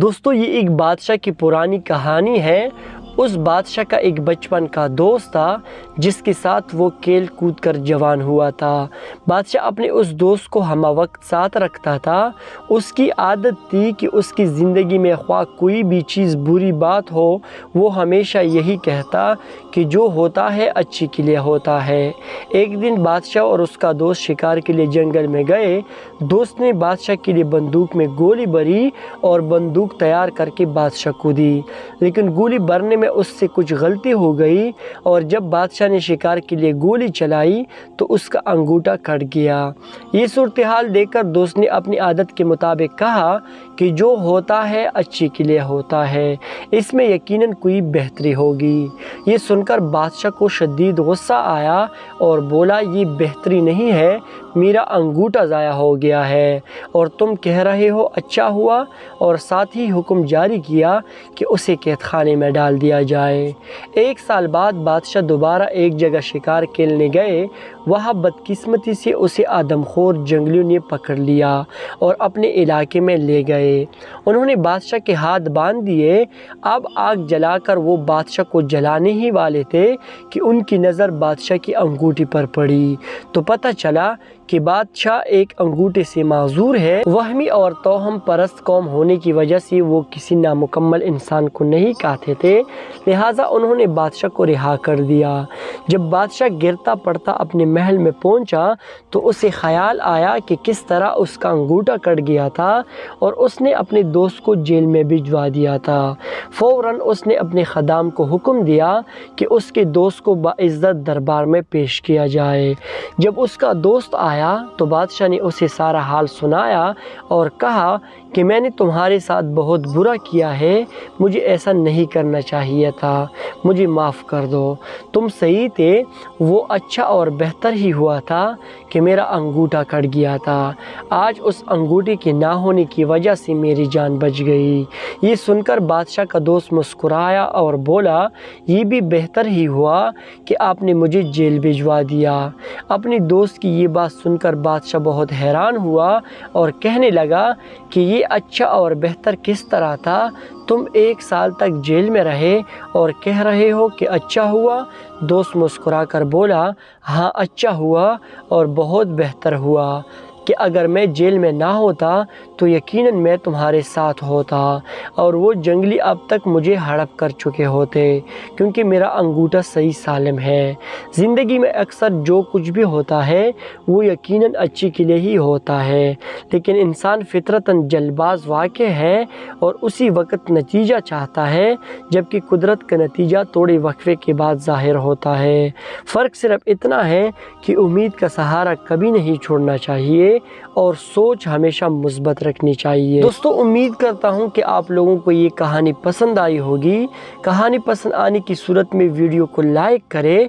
دوستو یہ ایک بادشاہ کی پرانی کہانی ہے۔ اس بادشاہ کا ایک بچپن کا دوست تھا جس کے ساتھ وہ کھیل کود کر جوان ہوا تھا۔ بادشاہ اپنے اس دوست کو ہمہ وقت ساتھ رکھتا تھا۔ اس کی عادت تھی کہ اس کی زندگی میں خواہ کوئی بھی چیز بری بات ہو، وہ ہمیشہ یہی کہتا کہ جو ہوتا ہے اچھی کے لیے ہوتا ہے۔ ایک دن بادشاہ اور اس کا دوست شکار کے لیے جنگل میں گئے۔ دوست نے بادشاہ کے لیے بندوق میں گولی بھری اور بندوق تیار کر کے بادشاہ کو دی، لیکن گولی بھرنے میں اس سے کچھ غلطی ہو گئی اور جب بادشاہ نے شکار کے لیے گولی چلائی تو اس کا انگوٹھا کٹ گیا۔ یہ صورتحال دیکھ کر دوست نے اپنی عادت کے مطابق کہا کہ جو ہوتا ہے اچھی کے لیے ہوتا ہے، اس میں یقیناً کوئی بہتری ہوگی۔ یہ سن کر بادشاہ کو شدید غصہ آیا اور بولا، یہ بہتری نہیں ہے، میرا انگوٹھا ضائع ہو گیا ہے اور تم کہہ رہے ہو اچھا ہوا، اور ساتھ ہی حکم جاری کیا کہ اسے قید خانے میں ڈال دیا جائے۔ ایک سال بعد بادشاہ دوبارہ ایک جگہ شکار کھیلنے گئے۔ وہاں بدقسمتی سے اسے آدم خور جنگلیوں نے پکڑ لیا اور اپنے علاقے میں لے گئے۔ انہوں نے بادشاہ کے ہاتھ باندھ دیے۔ اب آگ جلا کر وہ بادشاہ کو جلانے ہی والے تھے کہ ان کی نظر بادشاہ کی انگوٹھی پر پڑی تو پتہ چلا کہ بادشاہ ایک انگوٹھے سے معذور ہے۔ وہمی اور توہم پرست قوم ہونے کی وجہ سے وہ کسی نامکمل انسان کو نہیں کہتے تھے، لہٰذا انہوں نے بادشاہ کو رہا کر دیا۔ جب بادشاہ گرتا پڑتا اپنے محل میں پہنچا تو اسے خیال آیا کہ کس طرح اس کا انگوٹھا کٹ گیا تھا اور اس نے اپنے دوست کو جیل میں بھجوا دیا تھا۔ فوراً اس نے اپنے خدام کو حکم دیا کہ اس کے دوست کو باعزت دربار میں پیش کیا جائے۔ جب اس کا دوست آیا تو بادشاہ نے اسے سارا حال سنایا اور کہا کہ میں نے تمہارے ساتھ بہت برا کیا ہے، مجھے ایسا نہیں کرنا چاہیے تھا، مجھے معاف کر دو۔ تم صحیح تھے، وہ اچھا اور بہتر ہی ہوا تھا کہ میرا انگوٹھا کٹ گیا تھا۔ آج اس انگوٹھے کے نہ ہونے کی وجہ سے میری جان بچ گئی۔ یہ سن کر بادشاہ کا دوست مسکرایا اور بولا، یہ بھی بہتر ہی ہوا کہ آپ نے مجھے جیل بھجوا دیا۔ اپنے دوست کی یہ بات سن کر بادشاہ بہت حیران ہوا اور کہنے لگا کہ یہ اچھا اور بہتر کس طرح تھا؟ تم ایک سال تک جیل میں رہے اور کہہ رہے ہو کہ اچھا ہوا۔ دوست مسکرا کر بولا، ہاں اچھا ہوا اور بہت بہتر ہوا کہ اگر میں جیل میں نہ ہوتا تو یقیناً میں تمہارے ساتھ ہوتا اور وہ جنگلی اب تک مجھے ہڑپ کر چکے ہوتے، کیونکہ میرا انگوٹھا صحیح سالم ہے۔ زندگی میں اکثر جو کچھ بھی ہوتا ہے وہ یقیناً اچھی کے لیے ہی ہوتا ہے، لیکن انسان فطرتاً جلد باز واقع ہے اور اسی وقت نتیجہ چاہتا ہے، جبکہ قدرت کا نتیجہ تھوڑے وقفے کے بعد ظاہر ہوتا ہے۔ فرق صرف اتنا ہے کہ امید کا سہارا کبھی نہیں چھوڑنا چاہیے اور سوچ ہمیشہ مثبت رکھنی چاہیے۔ دوستو، امید کرتا ہوں کہ آپ لوگوں کو یہ کہانی پسند آئی ہوگی۔ کہانی پسند آنے کی صورت میں ویڈیو کو لائک کریں